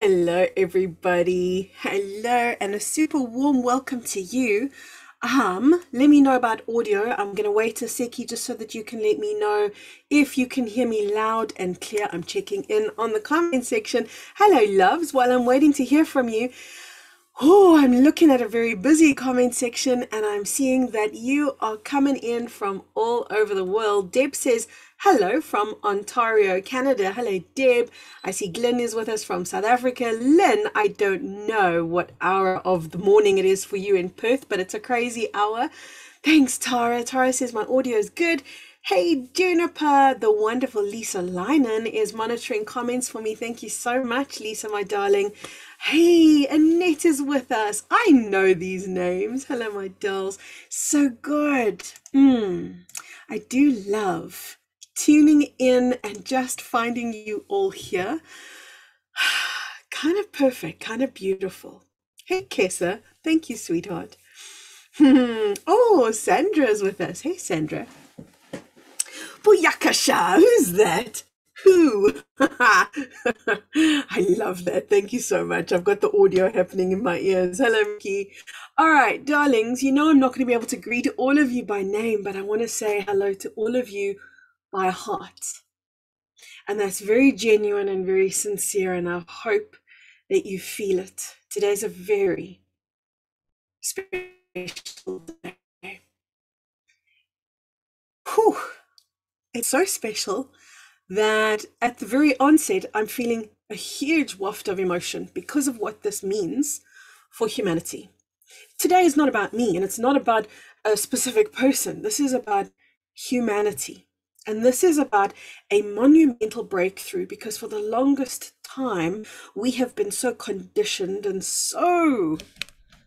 Hello, everybody. Hello, and a super warm welcome to you. Let me know about audio. I'm gonna wait a seckie just so that you can let me know if you can hear me loud and clear. I'm checking in on the comment section. Hello, loves. While I'm waiting to hear from you, oh, I'm looking at a very busy comment section and I'm seeing that you are coming in from all over the world. Deb says, hello from Ontario, Canada. Hello, Deb. I see Glyn is with us from South Africa. Lynn, I don't know what hour of the morning it is for you in Perth, but it's a crazy hour. Thanks, Tara. Tara says, my audio is good. Hey, Juniper, the wonderful Lisa Linen is monitoring comments for me. Thank you so much, Lisa, my darling. Hey, Annette is with us. I know these names. Hello, my dolls. So good. I do love tuning in and just finding you all here. Kind of perfect, kind of beautiful. Hey, Kessa. Thank you, sweetheart. Oh, Sandra's with us. Hey, Sandra. Booyakasha, who's that? Who? I love that. Thank you so much. I've got the audio happening in my ears. Hello, Mickey. All right, darlings, you know I'm not going to be able to greet all of you by name, but I want to say hello to all of you by heart. And that's very genuine and very sincere, and I hope that you feel it. Today's a very special day. Whew. It's so special that at the very onset, I'm feeling a huge waft of emotion because of what this means for humanity. Today is not about me and it's not about a specific person. This is about humanity. And this is about a monumental breakthrough because for the longest time, we have been so conditioned and so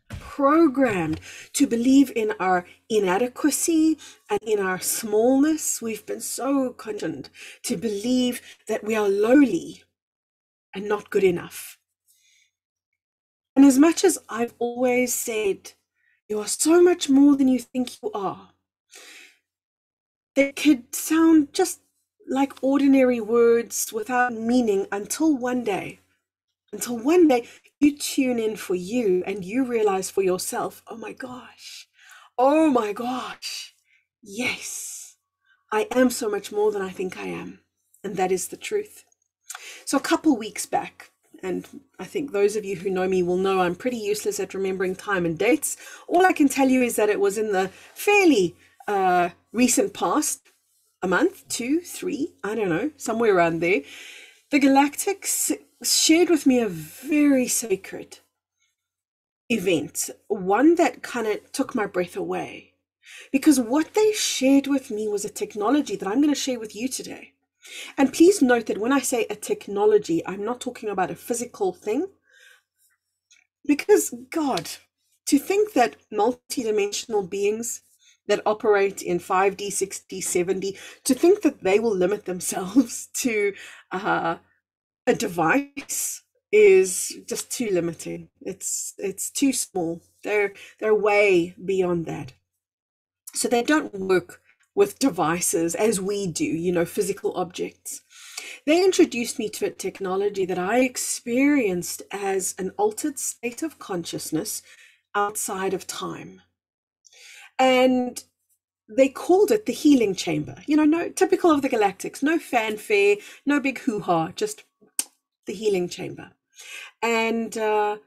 programmed to believe in our inadequacy and in our smallness. We've been so conditioned to believe that we are lowly and not good enough. And as much as I've always said, you are so much more than you think you are, they could sound just like ordinary words without meaning until one day you tune in for you and you realize for yourself, oh my gosh, yes, I am so much more than I think I am. And that is the truth. So a couple weeks back, and I think those of you who know me will know I'm pretty useless at remembering time and dates. All I can tell you is that it was in the fairly recent past, a month, 2, 3, I don't know, somewhere around there. The Galactic shared with me a very sacred event, one that kind of took my breath away. Because what they shared with me was a technology that I'm going to share with you today. And please note that when I say a technology, I'm not talking about a physical thing. Because, God, to think that multidimensional beings that operate in 5D, 6D, 7D, to think that they will limit themselves to a device is just too limiting. It's too small. They're way beyond that. So they don't work with devices as we do, you know, physical objects. They introduced me to a technology that I experienced as an altered state of consciousness outside of time. And they called it the healing chamber. You know, no, typical of the Galactics, no fanfare, no big hoo-ha, just the healing chamber. And I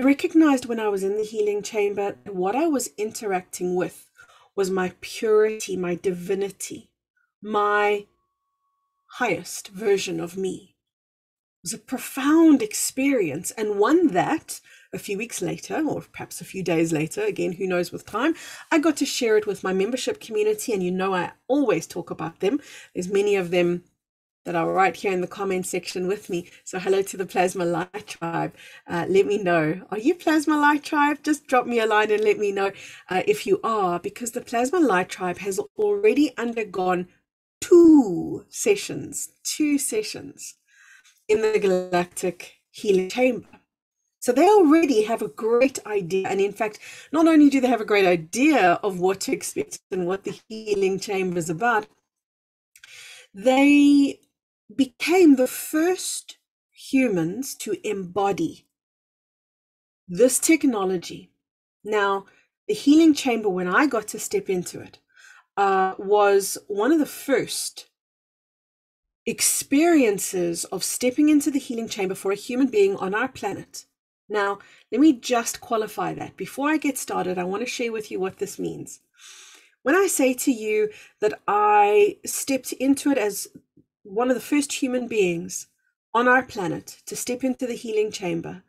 recognized when I was in the healing chamber, what I was interacting with was my purity, my divinity, my highest version of me. It was a profound experience, and one that a few weeks later, or perhaps a few days later, again, who knows with time, I got to share it with my membership community. And you know, I always talk about them. There's many of them that are right here in the comment section with me. So hello to the Plasma Light Tribe. Let me know. Are you Plasma Light Tribe? Just drop me a line and let me know if you are, because the Plasma Light Tribe has already undergone two sessions in the Galactic Healing Chamber. So they already have a great idea. And in fact, not only do they have a great idea of what to expect and what the healing chamber is about, they became the first humans to embody this technology. Now, the healing chamber, when I got to step into it, was one of the first experiences of stepping into the healing chamber for a human being on our planet. Now, let me just qualify that. Before I get started, I want to share with you what this means. When I say to you that I stepped into it as one of the first human beings on our planet to step into the healing chamber,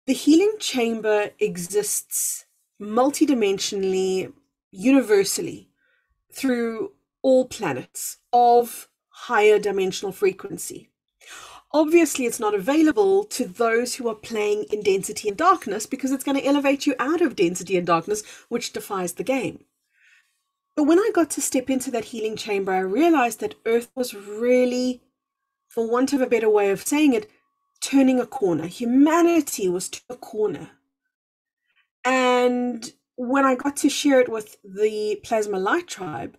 the healing chamber exists multidimensionally, universally, through all planets of higher dimensional frequency. Obviously, it's not available to those who are playing in density and darkness, because it's going to elevate you out of density and darkness, which defies the game. But when I got to step into that healing chamber, I realized that Earth was really, for want of a better way of saying it, turning a corner. Humanity was turning a corner. And when I got to share it with the Plasma Light Tribe,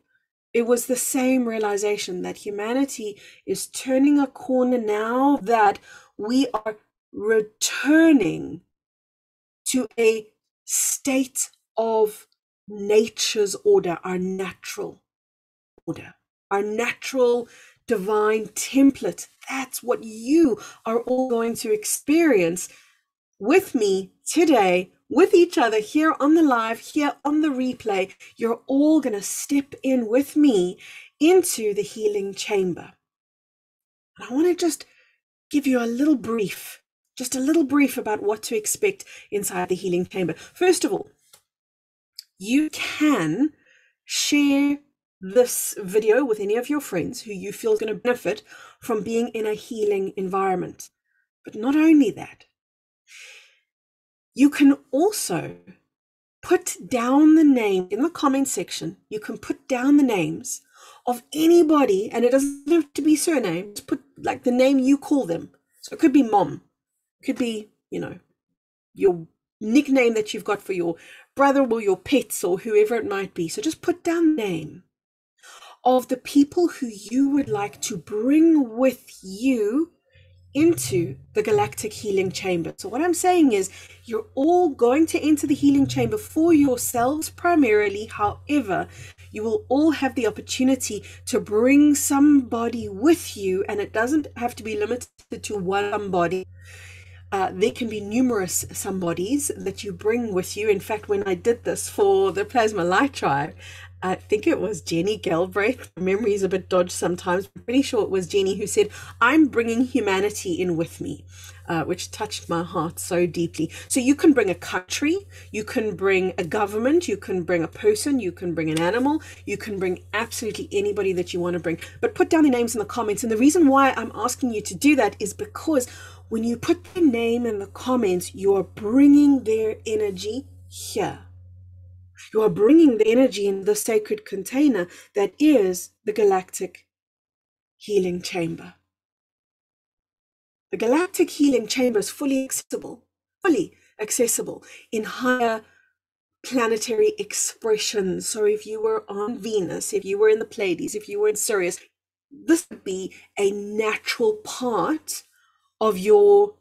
it was the same realization that humanity is turning a corner now, that we are returning to a state of nature's order, our natural order, our natural divine template. That's what you are all going to experience with me today, with each other here on the live, here on the replay. You're all going to step in with me into the healing chamber. And I want to just give you a little brief, about what to expect inside the healing chamber. First of all, you can share this video with any of your friends who you feel is going to benefit from being in a healing environment. But not only that, you can also put down the name in the comment section. You can put down the names of anybody, and it doesn't have to be surnames. Put like the name you call them. So it could be mom, it could be, your nickname that you've got for your brother or your pets or whoever it might be. So just put down the name of the people who you would like to bring with you into the Galactic Healing Chamber. So what I'm saying is, you're all going to enter the healing chamber for yourselves primarily. However, you will all have the opportunity to bring somebody with you, and it doesn't have to be limited to one somebody. There can be numerous somebodies that you bring with you. In fact, when I did this for the Plasma Light Tribe, I think it was Jenny Galbraith. My memory is a bit dodged sometimes. I'm pretty sure it was Jenny who said, I'm bringing humanity in with me, which touched my heart so deeply. So you can bring a country, you can bring a government, you can bring a person, you can bring an animal, you can bring absolutely anybody that you want to bring. But put down their names in the comments. And the reason why I'm asking you to do that is because when you put their name in the comments, you are bringing their energy here. You are bringing the energy in the sacred container that is the Galactic Healing Chamber. The Galactic Healing Chamber is fully accessible in higher planetary expressions. So if you were on Venus, if you were in the Pleiades, if you were in Sirius, this would be a natural part of your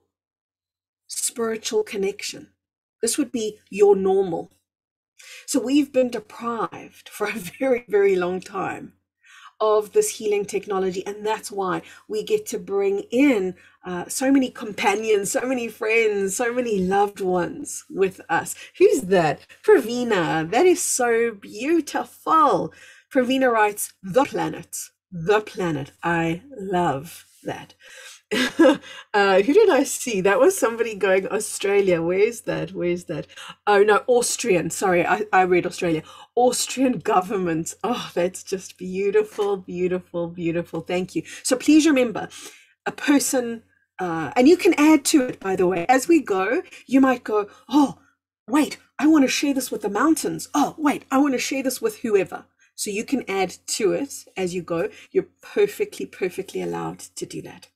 spiritual connection. This would be your normal. So we've been deprived for a very, very long time of this healing technology, and that's why we get to bring in so many companions, so many friends, so many loved ones with us. Who's that? Pravina. That is so beautiful. Pravina writes, the planet. I love that. Who did I see? That was somebody going Australia. Where's that? Oh no, Austrian. Sorry, I read Australia. Austrian government. Oh, that's just beautiful. Thank you. So please remember, a person, and you can add to it, by the way, as we go. You might go, oh wait, I want to share this with the mountains. Oh wait, I want to share this with whoever. So you can add to it as you go. You're perfectly allowed to do that.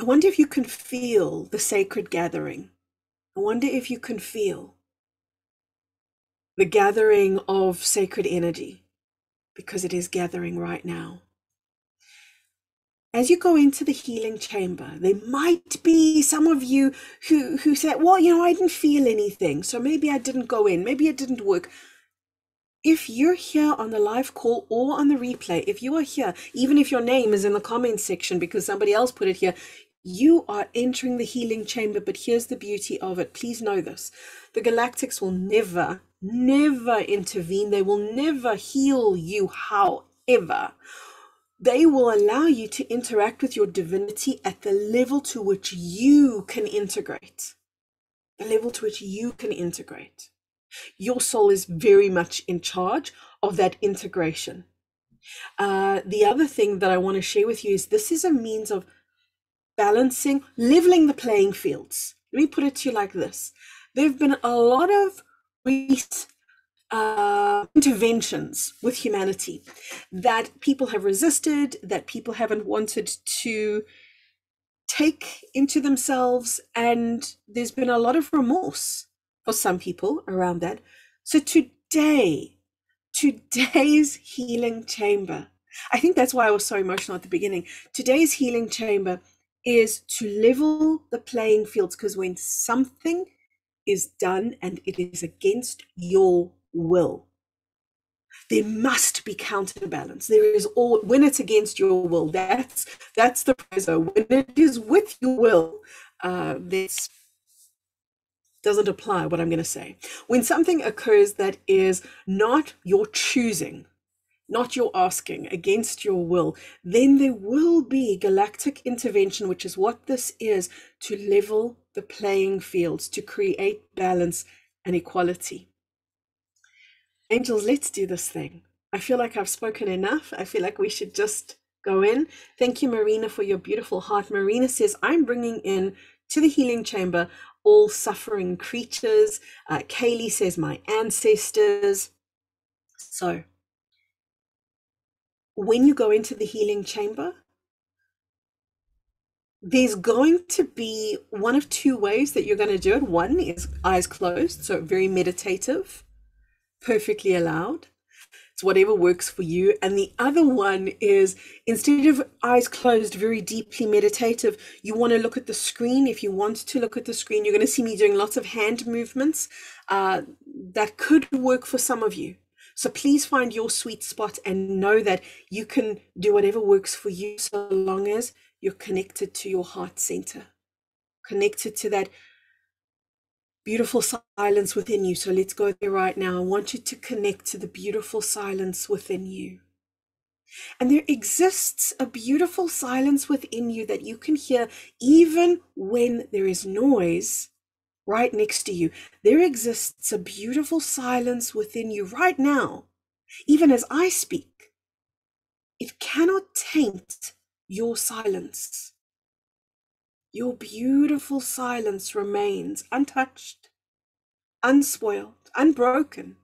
I wonder if you can feel the sacred gathering. I wonder if you can feel the gathering of sacred energy, because it is gathering right now. as you go into the healing chamber, there might be some of you who say, well, I didn't feel anything, so maybe I didn't go in, maybe it didn't work. If you're here on the live call or on the replay, if you are here, even if your name is in the comments section because somebody else put it here, you are entering the healing chamber. But here's the beauty of it. Please know this. The Galactics will never, never intervene. They will never heal you. However, they will allow you to interact with your divinity at the level to which you can integrate. The level to which you can integrate. Your soul is very much in charge of that integration. The other thing that I want to share with you is this is a means of balancing, leveling the playing fields. Let me put it to you like this. There have been a lot of recent interventions with humanity that people have resisted, that people haven't wanted to take into themselves, and there's been a lot of remorse for some people around that. So today's healing chamber, I think that's why I was so emotional at the beginning. Today's healing chamber is to level the playing fields, because when something is done and it is against your will, there must be counterbalance. There is all, when it's against your will, that's the preso. When it is with your will, this doesn't apply what I'm going to say. When something occurs that is not your choosing, not your asking, against your will, then there will be galactic intervention, which is what this is, to level the playing fields, to create balance and equality. Angels, let's do this thing. I feel like I've spoken enough. I feel like we should just go in. Thank you, Marina, for your beautiful heart. Marina says, I'm bringing in to the healing chamber all suffering creatures. Kaylee says, my ancestors. So when you go into the healing chamber, there's going to be one of two ways that you're going to do it. One is eyes closed, so very meditative, perfectly allowed. It's whatever works for you. And the other one is, instead of eyes closed, very deeply meditative, you want to look at the screen. If you want to look at the screen, you're going to see me doing lots of hand movements. That could work for some of you. So please find your sweet spot and know that you can do whatever works for you, so long as you're connected to your heart center, connected to that beautiful silence within you. So let's go there right now. I want you to connect to the beautiful silence within you. And there exists a beautiful silence within you that you can hear even when there is noise right next to you. There exists a beautiful silence within you right now, even as I speak. It cannot taint your silence. Your beautiful silence remains untouched, unspoiled, unbroken.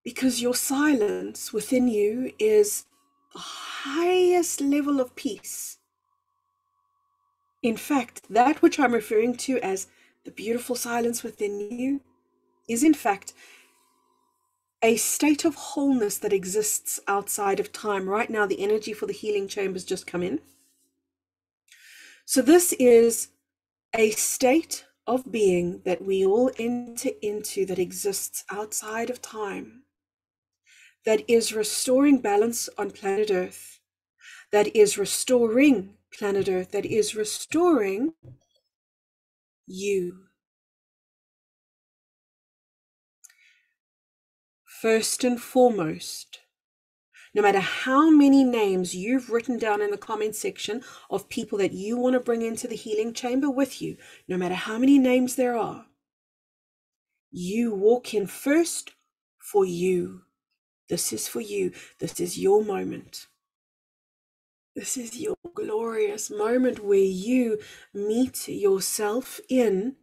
Because your silence within you is the highest level of peace. In fact, that which I'm referring to as the beautiful silence within you is in fact a state of wholeness that exists outside of time. Right now, the energy for the healing chambers just come in. So this is a state of being that we all enter into that exists outside of time, that is restoring balance on planet Earth, that is restoring planet Earth, that is restoring you. First and foremost, no matter how many names you've written down in the comment section of people that you want to bring into the healing chamber with you, no matter how many names there are, you walk in first for you. This is for you. This is your moment. This is your glorious moment where you meet yourself in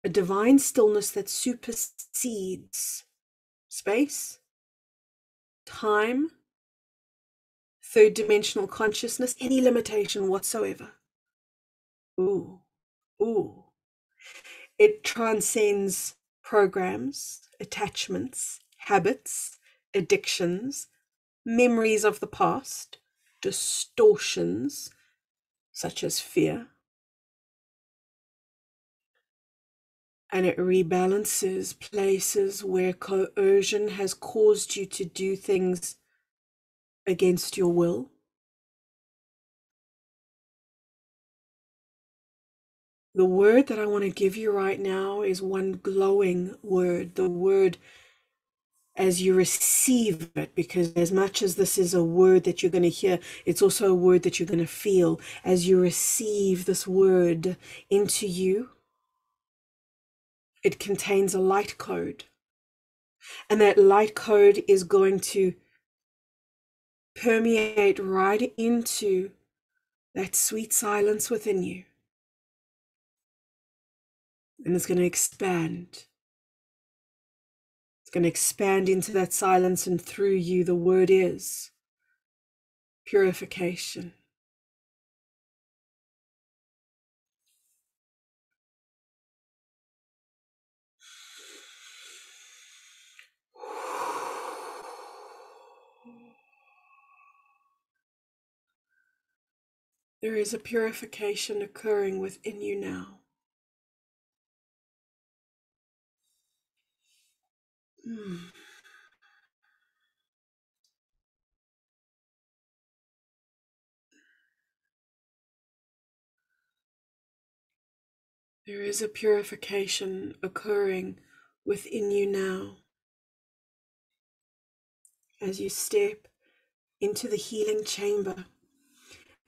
a divine stillness that supersedes space, time, third dimensional consciousness, any limitation whatsoever. Ooh. It transcends programs, attachments, habits, addictions, memories of the past, distortions, such as fear, and it rebalances places where coercion has caused you to do things against your will. The word that I want to give you right now is one glowing word, the word as you receive it, because as much as this is a word that you're going to hear, it's also a word that you're going to feel. As you receive this word into you, it contains a light code. And that light code is going to permeate right into that sweet silence within you. And it's going to expand. It's going to expand into that silence, and through you, the word is purification. There is a purification occurring within you now. There is a purification occurring within you now. As you step into the healing chamber,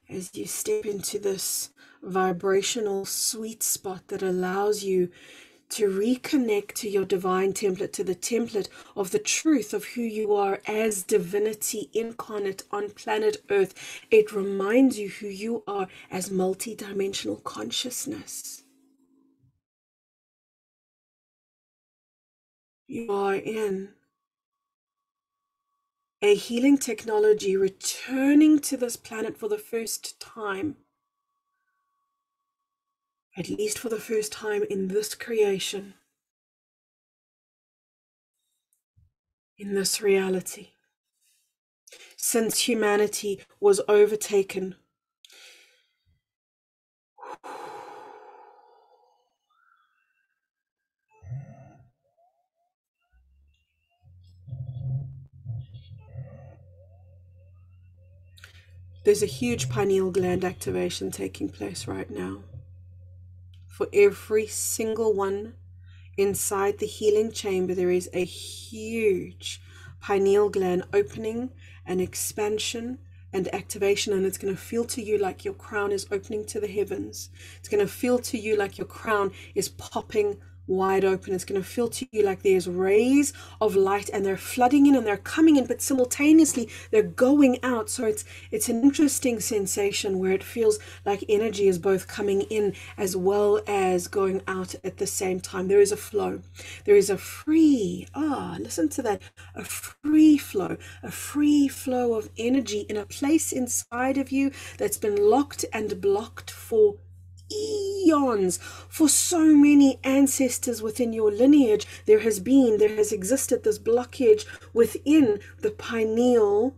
as you step into this vibrational sweet spot that allows you to reconnect to your divine template, to the template of the truth of who you are as divinity incarnate on planet Earth. It reminds you who you are as multidimensional consciousness. You are in a healing technology returning to this planet for the first time, at least for the first time in this creation, in this reality, since humanity was overtaken. There's a huge pineal gland activation taking place right now. For every single one inside the healing chamber, there is a huge pineal gland opening and expansion and activation, and it's going to feel to you like your crown is opening to the heavens. It's going to feel to you like your crown is popping wide open. It's going to feel to you like there's rays of light, and they're flooding in and they're coming in, but simultaneously they're going out. So it's an interesting sensation where it feels like energy is both coming in as well as going out at the same time. There is a flow. There is a free, listen to that, a free flow of energy in a place inside of you that's been locked and blocked for eons. For so many ancestors within your lineage, there has existed this blockage within the pineal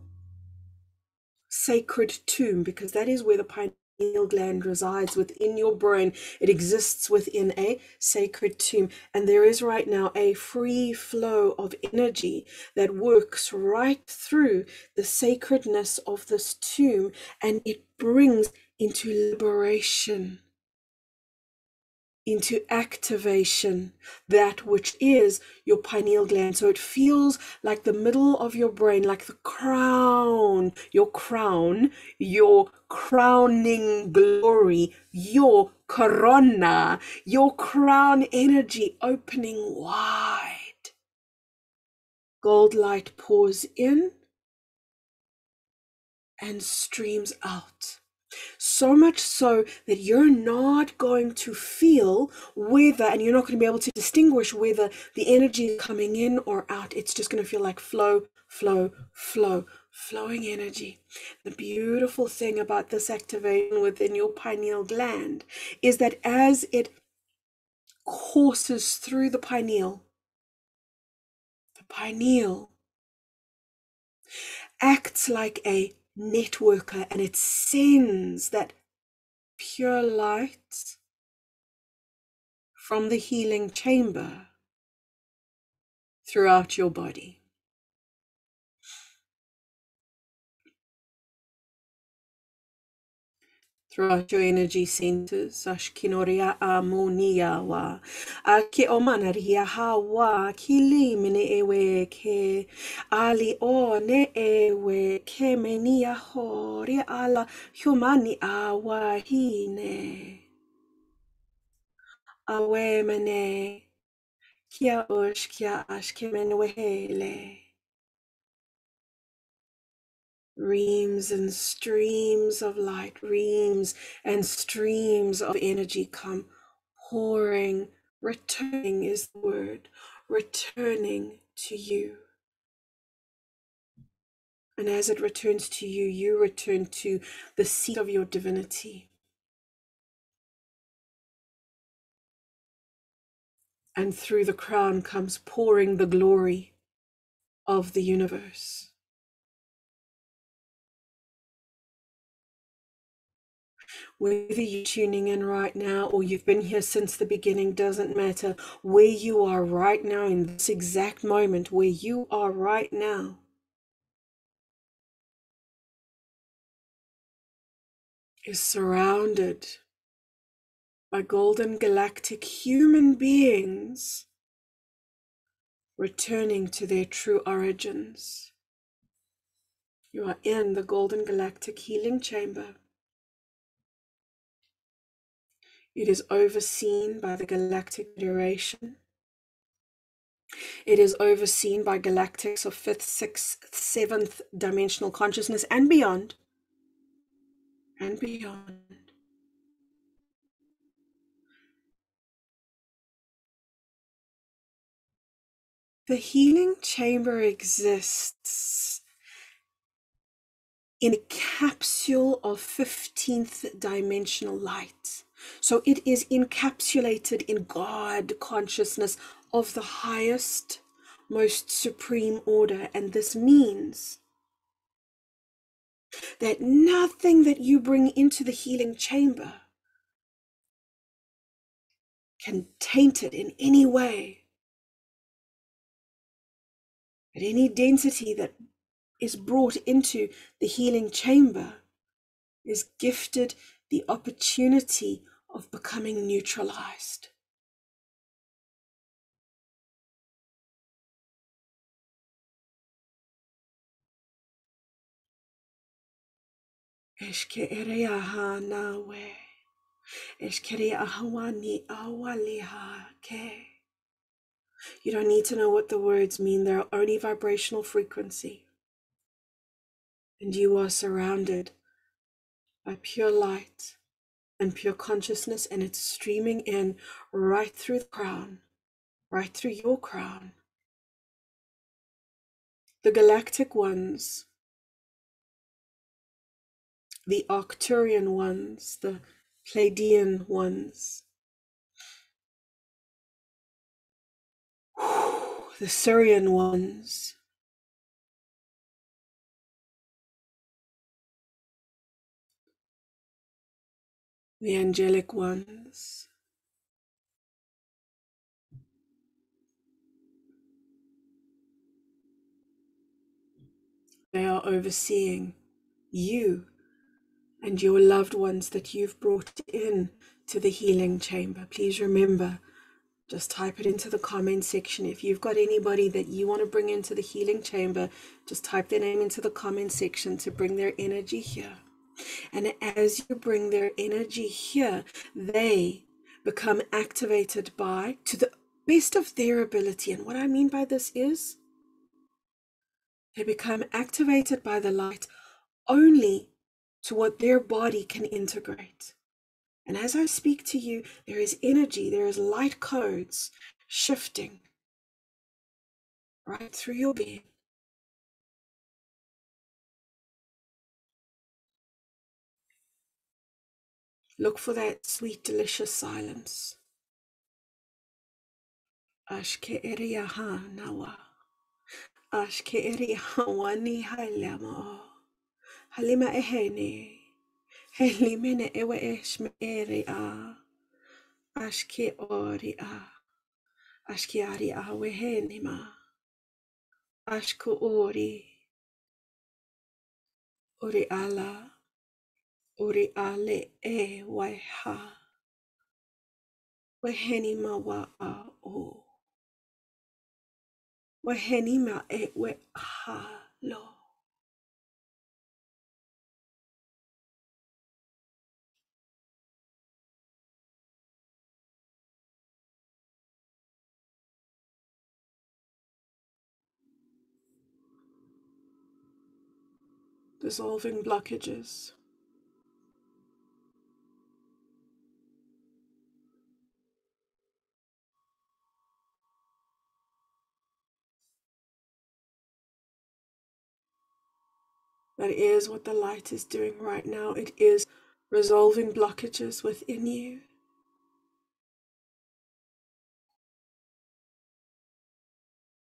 sacred tomb, because that is where the pineal gland resides within your brain. It exists within a sacred tomb, and there is right now a free flow of energy that works right through the sacredness of this tomb, and it brings into liberation, into activation, that which is your pineal gland. So it feels like the middle of your brain, like the crown, your crowning glory, your corona, your crown energy opening wide. Gold light pours in and streams out. So much so that you're not going to feel whether, and you're not going to be able to distinguish whether the energy is coming in or out. It's just going to feel like flowing energy. The beautiful thing about this activation within your pineal gland is that as it courses through the pineal acts like a networker, and it sends that pure light from the healing chamber throughout your body. Throughout your energy centers, Ashkinoria Amoniawa, Aki Omanaria Hawa, Kili Mine Ewe Ke, Ali O Ne Ewe Ke Menia Hori Ala Humani Awa Hine, Awe Mene, Kia Ush Kia Ashkemenwehele. Reams and streams of light, reams and streams of energy come pouring. Returning is the word, returning to you. And as it returns to you, you return to the seat of your divinity. And through the crown comes pouring the glory of the universe. Whether you're tuning in right now or you've been here since the beginning, doesn't matter. Where you are right now, in this exact moment, where you are right now, is surrounded by golden galactic human beings returning to their true origins. You are in the golden galactic healing chamber. It is overseen by the Galactic Federation. It is overseen by galactics of 5th, 6th, 7th dimensional consciousness and beyond. And beyond. The healing chamber exists in a capsule of 15th dimensional light. So it is encapsulated in God consciousness of the highest, most supreme order. And this means that nothing that you bring into the healing chamber can taint it in any way. But any density that is brought into the healing chamber is gifted the opportunity of becoming neutralized. Eshke ereaha nawe, eshkere ahawani awaliha ke. You don't need to know what the words mean, they're only vibrational frequency. And you are surrounded by pure light and pure consciousness, and it's streaming in right through the crown, right through your crown. The galactic ones, the Arcturian ones, the Pleiadian ones, the Sirian ones, the angelic ones, they are overseeing you and your loved ones that you've brought in to the healing chamber. Please remember, just type it into the comment section. If you've got anybody that you want to bring into the healing chamber, just type their name into the comment section to bring their energy here. And as you bring their energy here, they become activated to the best of their ability. And what I mean by this is, they become activated by the light only to what their body can integrate. And as I speak to you, there is energy, there is light codes shifting right through your being. Look for that sweet, delicious silence. Ashke eriaha nawa. Ashke eriaha wani hailamo. Halima ehene. Helimene ewe eshme eri a. Ashke ori a. Ashkiari a wehenima. Ashku ori. Ori ala. Ori ale e waiha. Wehenima wa a o. Wehenima e we ha lo. Dissolving blockages. That is what the light is doing right now. It is resolving blockages within you.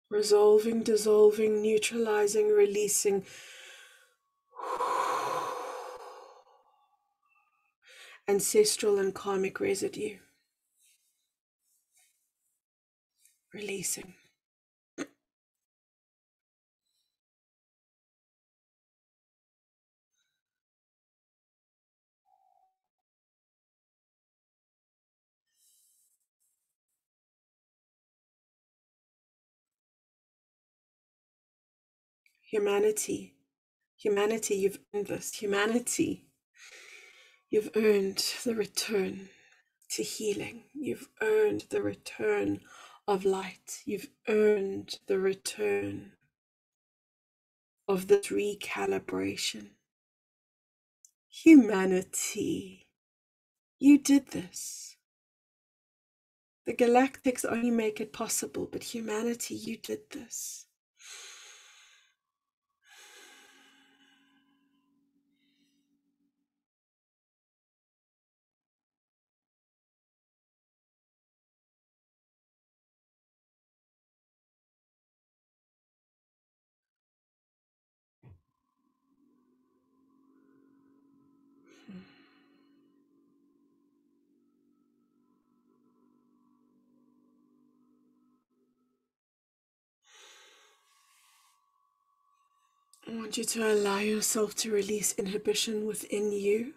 Resolving, dissolving, neutralizing, releasing. Ancestral and karmic residue. Releasing. Humanity. Humanity, you've earned this. Humanity, you've earned the return to healing. You've earned the return of light. You've earned the return of this recalibration. Humanity, you did this. The galactics only make it possible, but humanity, you did this. I want you to allow yourself to release inhibition within you,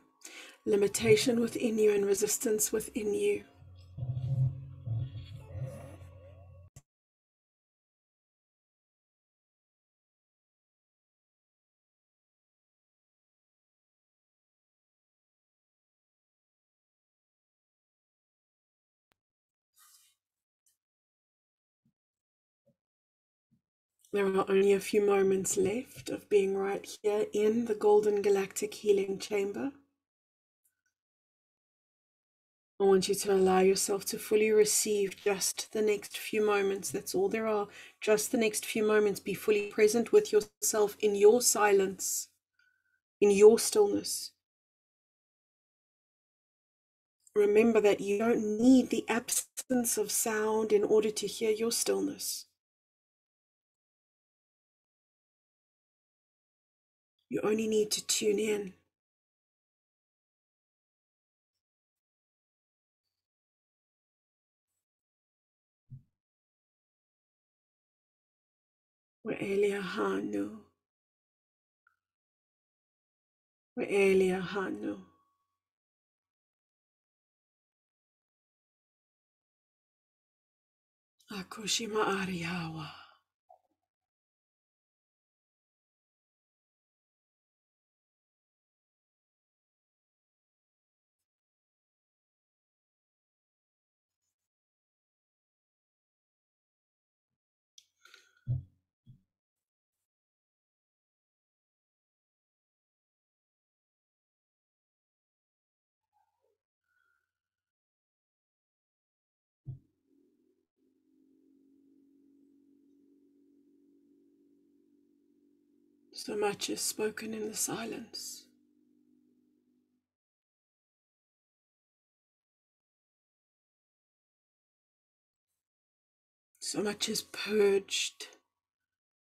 limitation within you, and resistance within you. There are only a few moments left of being right here in the Golden Galactic Healing Chamber. I want you to allow yourself to fully receive just the next few moments. That's all there are. Just the next few moments. Be fully present with yourself in your silence, in your stillness. Remember that you don't need the absence of sound in order to hear your stillness. You only need to tune in. We'eliahanu. We'eliahanu. Akushima Ariyawa. So much is spoken in the silence. So much is purged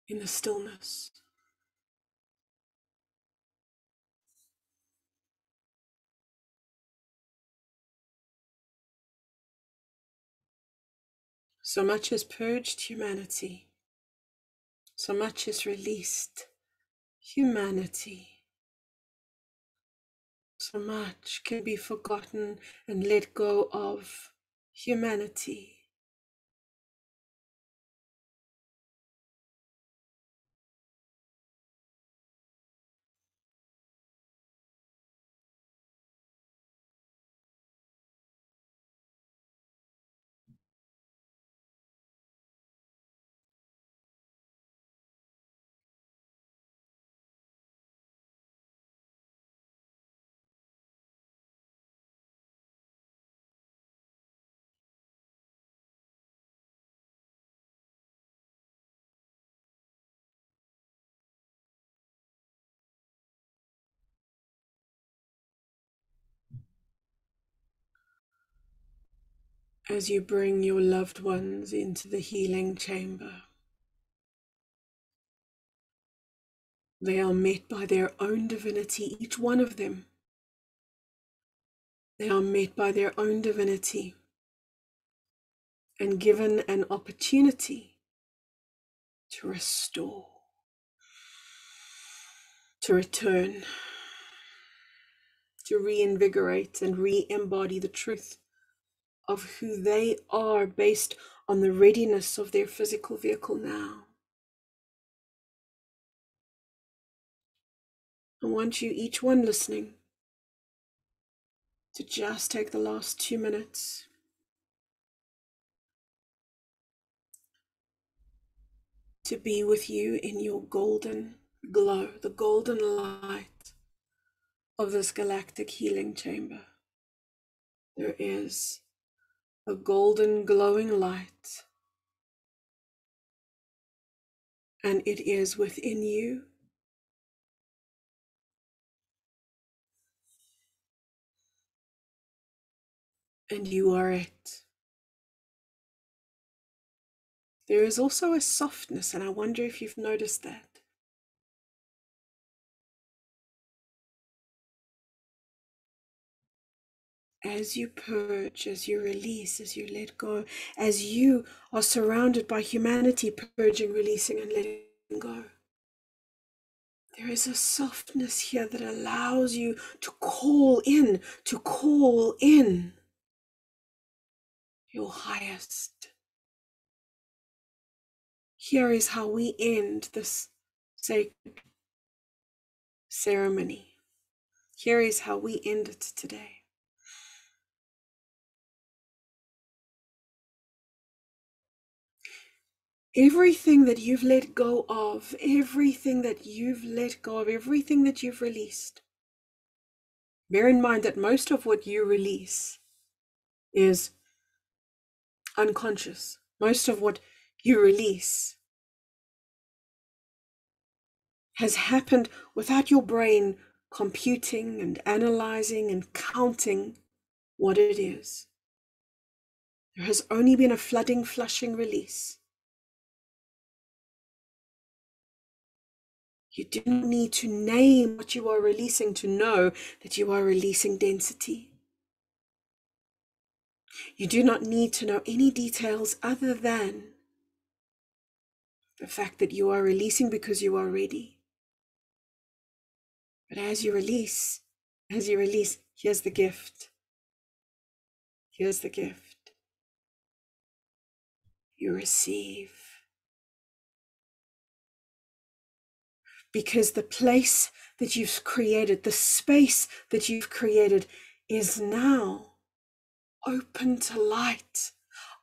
in the stillness. So much is purged humanity. So much is released humanity. So much can be forgotten and let go of humanity. As you bring your loved ones into the healing chamber, they are met by their own divinity, each one of them. They are met by their own divinity and given an opportunity to restore, to return, to reinvigorate and re-embody the truth of who they are based on the readiness of their physical vehicle now. I want you, each one listening, to just take the last 2 minutes to be with you in your golden glow, the golden light of this galactic healing chamber. There is a golden glowing light, and it is within you. And you are it. There is also a softness, and I wonder if you've noticed that. As you purge, as you release, as you let go, as you are surrounded by humanity purging, releasing, and letting go, there is a softness here that allows you to call in your highest. Here is how we end this sacred ceremony. Here is how we end it today. Everything that you've let go of, everything that you've let go of, everything that you've released. Bear in mind that most of what you release is unconscious. Most of what you release has happened without your brain computing and analyzing and counting what it is. There has only been a flooding, flushing release. You do not need to name what you are releasing to know that you are releasing density. You do not need to know any details other than the fact that you are releasing because you are ready. But as you release, here's the gift. Here's the gift. You receive. Because the place that you've created, the space that you've created is now open to light,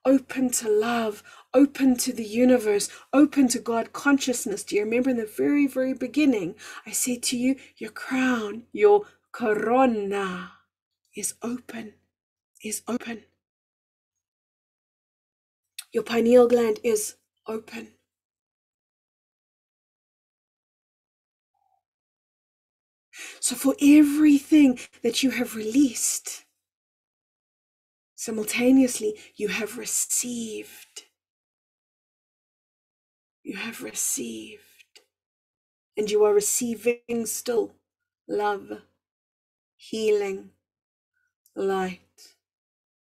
open to love, open to the universe, open to God consciousness. Do you remember in the very, very beginning, I said to you, your crown, your corona is open, is open. Your pineal gland is open. So for everything that you have released, simultaneously, you have received. You have received. And you are receiving still love, healing, light.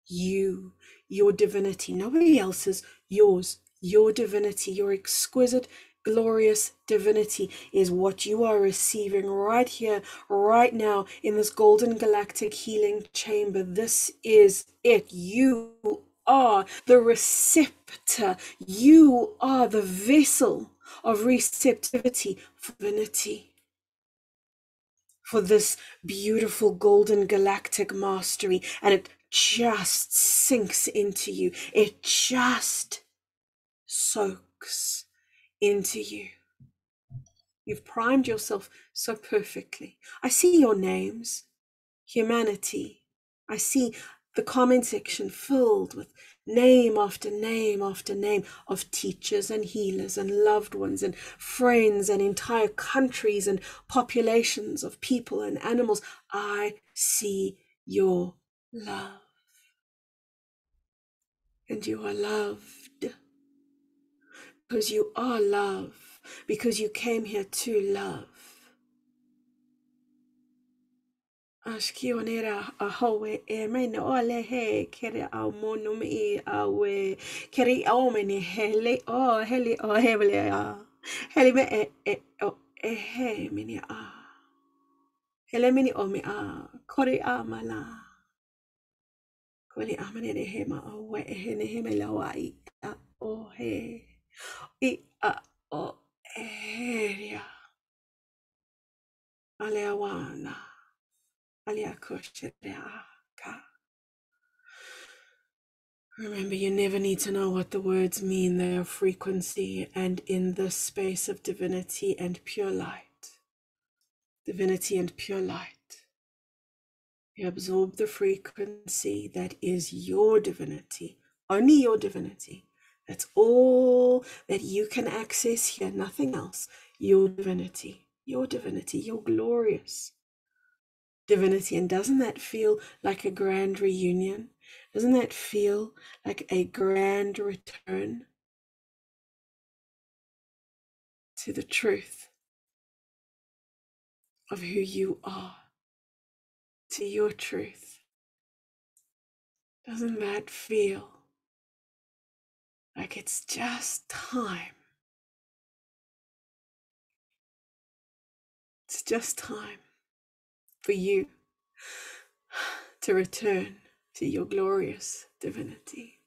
You your divinity. Nobody else's, yours. Your divinity, your exquisite, glorious divinity is what you are receiving right here, right now, in this golden galactic healing chamber. This is it. You are the receptor. You are the vessel of receptivity for divinity, for this beautiful golden galactic mastery. And it just sinks into you. It just soaks into you. You've primed yourself so perfectly. I see your names, humanity. I see the comment section filled with name after name after name of teachers and healers and loved ones and friends and entire countries and populations of people and animals. I see your love. And you are loved. Because you are love, because you came here to love. Ashkionera ahowe e mene ole he kere au monum e awe kere au mene hele o hele o hele a hele me o he mene a hele mene o me a kore a mala kore a mene he ma o we he ne he me la wa I a o he I a o area aleawana aleakosherea ka. Remember, you never need to know what the words mean. They are frequency, and in this space of divinity and pure light, you absorb the frequency that is your divinity, only your divinity. That's all that you can access here, nothing else. Your divinity, your glorious divinity. And doesn't that feel like a grand reunion? Doesn't that feel like a grand return to the truth of who you are, to your truth? Doesn't that feel like it's just time? It's just time for you to return to your glorious divinity.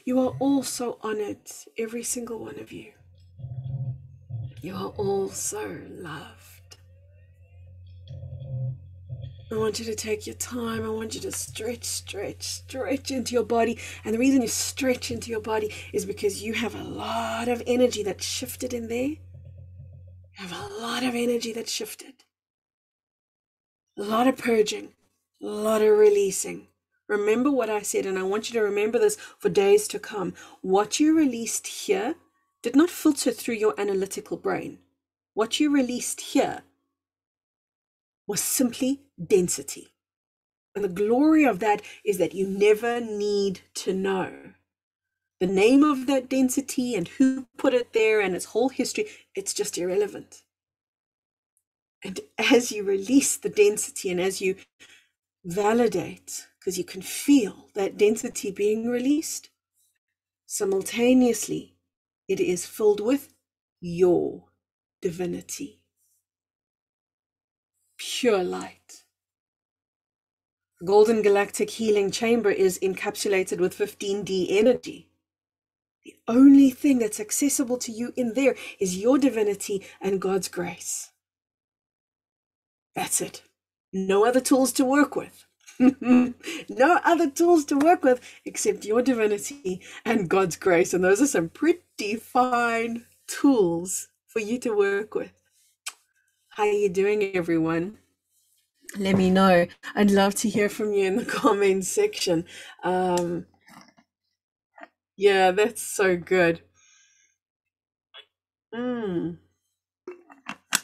You are all so honored, every single one of you. You are all so loved. I want you to take your time. I want you to stretch into your body. And the reason you stretch into your body is because you have a lot of energy that shifted in there. You have a lot of energy that shifted. A lot of purging, a lot of releasing. Remember what I said, and I want you to remember this for days to come. What you released here did not filter through your analytical brain. What you released here was simply density. And the glory of that is that you never need to know the name of that density and who put it there and its whole history. It's just irrelevant. And as you release the density and as you validate, because you can feel that density being released, simultaneously it is filled with your divinity, pure light. The golden galactic healing chamber is encapsulated with 15D energy. The only thing that's accessible to you in there is your divinity and God's grace. That's it. No other tools to work with. No other tools to work with except your divinity and God's grace. And those are some pretty fine tools for you to work with. How are you doing, everyone? Let me know. I'd love to hear from you in the comments section. Yeah, that's so good.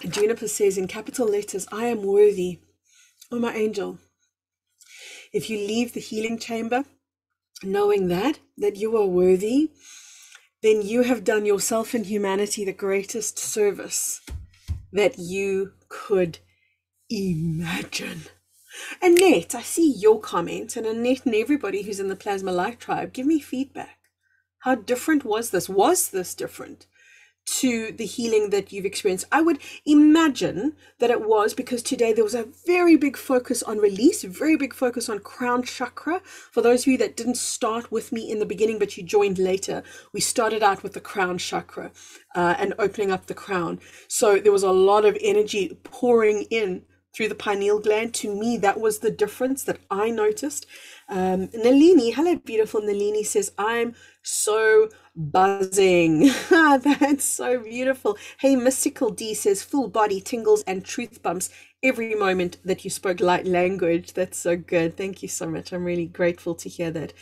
Juniper says in capital letters, I am worthy. Oh, my angel. If you leave the healing chamber knowing that you are worthy, then you have done yourself and humanity the greatest service that you could Imagine. Annette, I see your comment, and Annette and everybody who's in the Plasma Light Tribe, give me feedback. How different was this? Was this different to the healing that you've experienced? I would imagine that it was, because today there was a very big focus on release, very big focus on crown chakra. For those of you that didn't start with me in the beginning, but you joined later, we started out with the crown chakra and opening up the crown. So there was a lot of energy pouring in through the pineal gland. To me, that was the difference that I noticed. Nalini, hello, beautiful Nalini, says, I'm so buzzing. That's so beautiful. Hey, Mystical D says, full body tingles and truth bumps every moment that you spoke light language. That's so good. Thank you so much. I'm really grateful to hear that.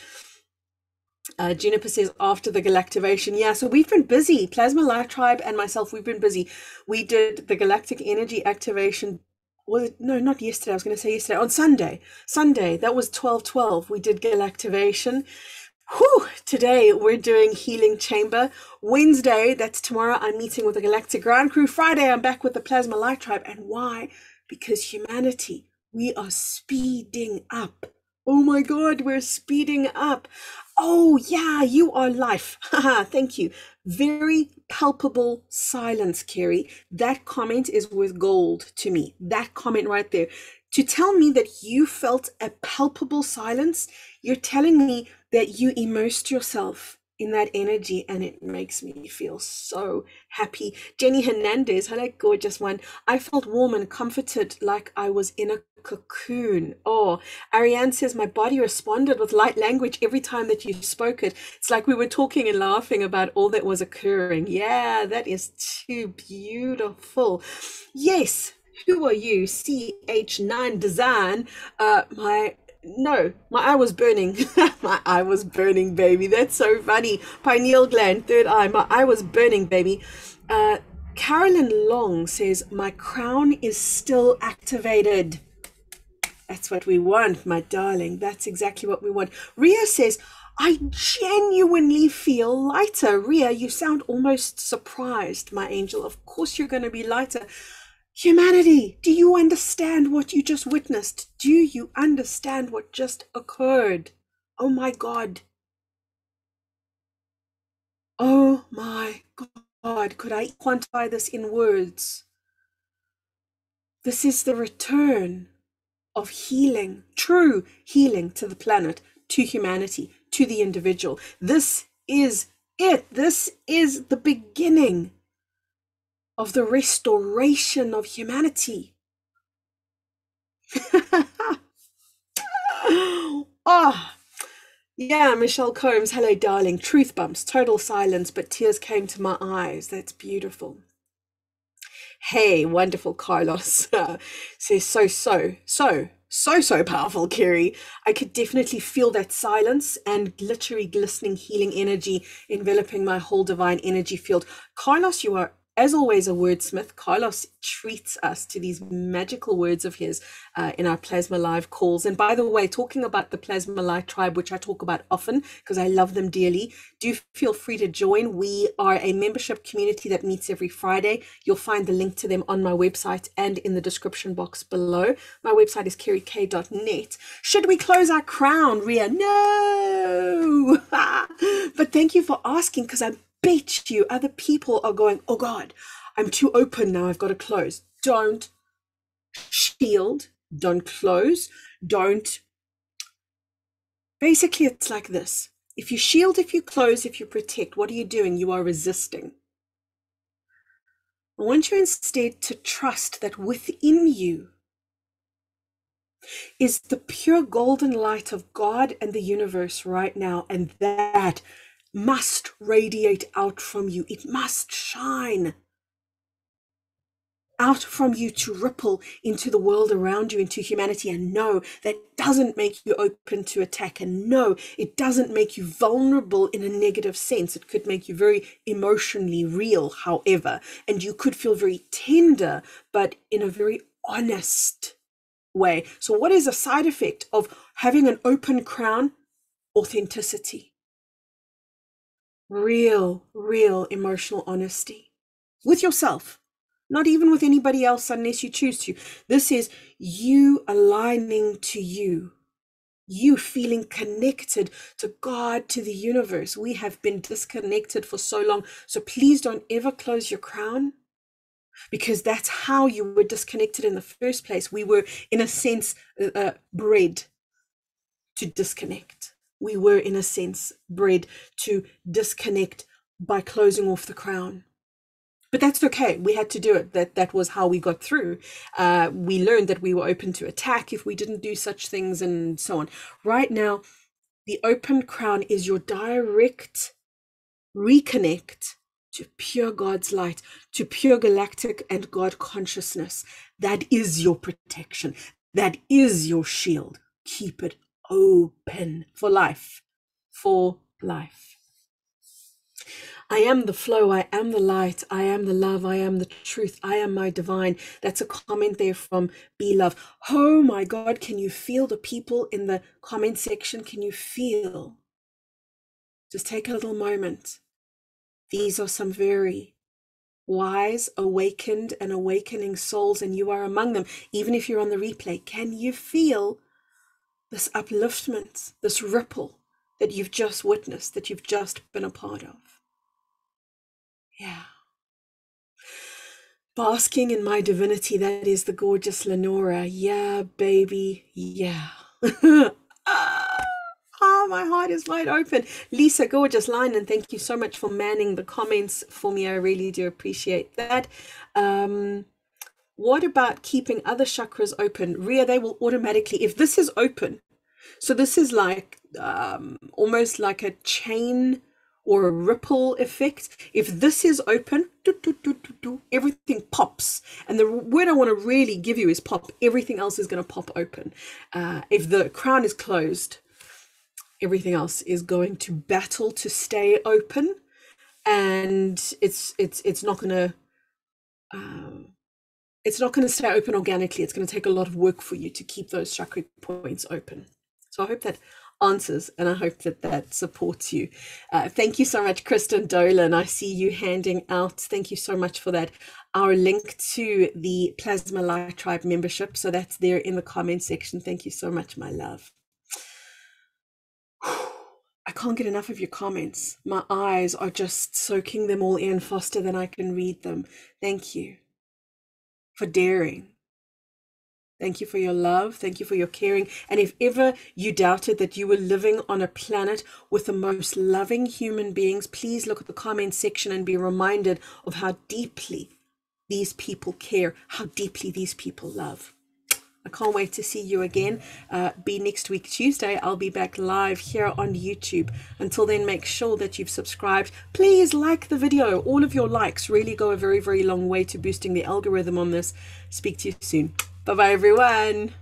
Juniper says, after the Galactivation. Yeah, so we've been busy. Plasma Light Tribe and myself, we've been busy. We did the Galactic Energy Activation. Was it? No, not yesterday. I was going to say yesterday. On Sunday, that was 12/12. We did Galactivation. Whew, today we're doing Healing Chamber. Wednesday, that's tomorrow, I'm meeting with the Galactic Ground Crew. Friday, I'm back with the Plasma Light Tribe. And why? Because humanity, we are speeding up. Oh my God, we're speeding up. Oh yeah, you are life. Thank you. Very palpable silence, Kerry. That comment is worth gold to me. That comment right there. To tell me that you felt a palpable silence, you're telling me that you immersed yourself in that energy, and it makes me feel so happy. Jenny Hernandez, hello, gorgeous one. I felt warm and comforted, like I was in a cocoon. Oh, Ariane says, my body responded with light language every time that you spoke it. It's like we were talking and laughing about all that was occurring. Yeah, that is too beautiful. Yes. Who are you? CH9 Design. My eye was burning. My eye was burning, baby. That's so funny. Pineal gland, third eye. My eye was burning, baby. Carolyn Long says, my crown is still activated. That's what we want, my darling. That's exactly what we want. Ria says, I genuinely feel lighter. Ria, you sound almost surprised, my angel. Of course you're going to be lighter. Humanity, do you understand what you just witnessed? Do you understand what just occurred? Oh my God. Oh my God. Could I quantify this in words? This is the return of healing, true healing to the planet, to humanity, to the individual. This is it. This is the beginning of the restoration of humanity. Oh, yeah, Michelle Combs, hello, darling. Truth bumps, total silence, but tears came to my eyes. That's beautiful. Hey, wonderful Carlos says, so powerful, Kerry. I could definitely feel that silence and glittery, glistening, healing energy enveloping my whole divine energy field. Carlos, you are, as always, a wordsmith. Carlos treats us to these magical words of his in our Plasma Live calls. And by the way, talking about the Plasma Light Tribe, which I talk about often because I love them dearly, do feel free to join. We are a membership community that meets every Friday. You'll find the link to them on my website and in the description box below. My website is kerryk.net. Should we close our crown, Ria? No! But thank you for asking, because I bet you other people are going, oh God, I'm too open now, I've got to close. Don't shield, don't close, don't. Basically, it's like this. If you shield, if you close, if you protect, what are you doing? You are resisting. I want you instead to trust that within you is the pure golden light of God and the universe right now, and that must radiate out from you. It must shine out from you to ripple into the world around you, into humanity. And no, that doesn't make you open to attack. And no, it doesn't make you vulnerable in a negative sense. It could make you very emotionally real, however, and you could feel very tender, but in a very honest way. So what is a side effect of having an open crown? Authenticity. Real emotional honesty with yourself, not even with anybody else unless you choose to. This is you aligning to you. You feeling connected to God, to the universe. We have been disconnected for so long. So please don't ever close your crown, because that's how you were disconnected in the first place. We were, in a sense, bred to disconnect. We were, in a sense, bred to disconnect by closing off the crown. But that's okay. We had to do it. That was how we got through. We learned that we were open to attack if we didn't do such things, and so on. Right now, the open crown is your direct reconnect to pure God's light, to pure galactic and God consciousness. That is your protection. That is your shield. Keep it open for life. For life. I am the flow, I am the light, I am the love, I am the truth, I am my divine. That's a comment there from Be Love. Oh my God, can you feel the people in the comment section? Can you feel? Just take a little moment. These are some very wise, awakened and awakening souls, and you are among them. Even if you're on the replay, can you feel this upliftment, this ripple that you've just witnessed, that you've just been a part of? Yeah. Basking in my divinity, that is the gorgeous Lenora. Yeah, baby, yeah. My heart is wide open. Lisa, gorgeous line, and thank you so much for manning the comments for me. I really do appreciate that. What about keeping other chakras open? Ria, they will automatically, if this is open, so this is like almost like a chain or a ripple effect. If this is open, everything pops. And the word I want to really give you is pop. Everything else is going to pop open. If the crown is closed, everything else is going to battle to stay open, and it's not going to stay open organically. It's going to take a lot of work for you to keep those chakra points open. So I hope that answers, and I hope that that supports you. Thank you so much, Kristen Dolan. I see you handing out. Thank you so much for that. Our link to the Plasma Light Tribe membership. So that's there in the comment section. Thank you so much, my love. I can't get enough of your comments. My eyes are just soaking them all in faster than I can read them. Thank you for daring. Thank you for your love. Thank you for your caring. And if ever you doubted that you were living on a planet with the most loving human beings, please look at the comment section and be reminded of how deeply these people care, how deeply these people love. I can't wait to see you again. Be next week, Tuesday. I'll be back live here on YouTube. Until then, make sure that you've subscribed. Please like the video. All of your likes really go a very, very long way to boosting the algorithm on this. Speak to you soon. Bye-bye, everyone.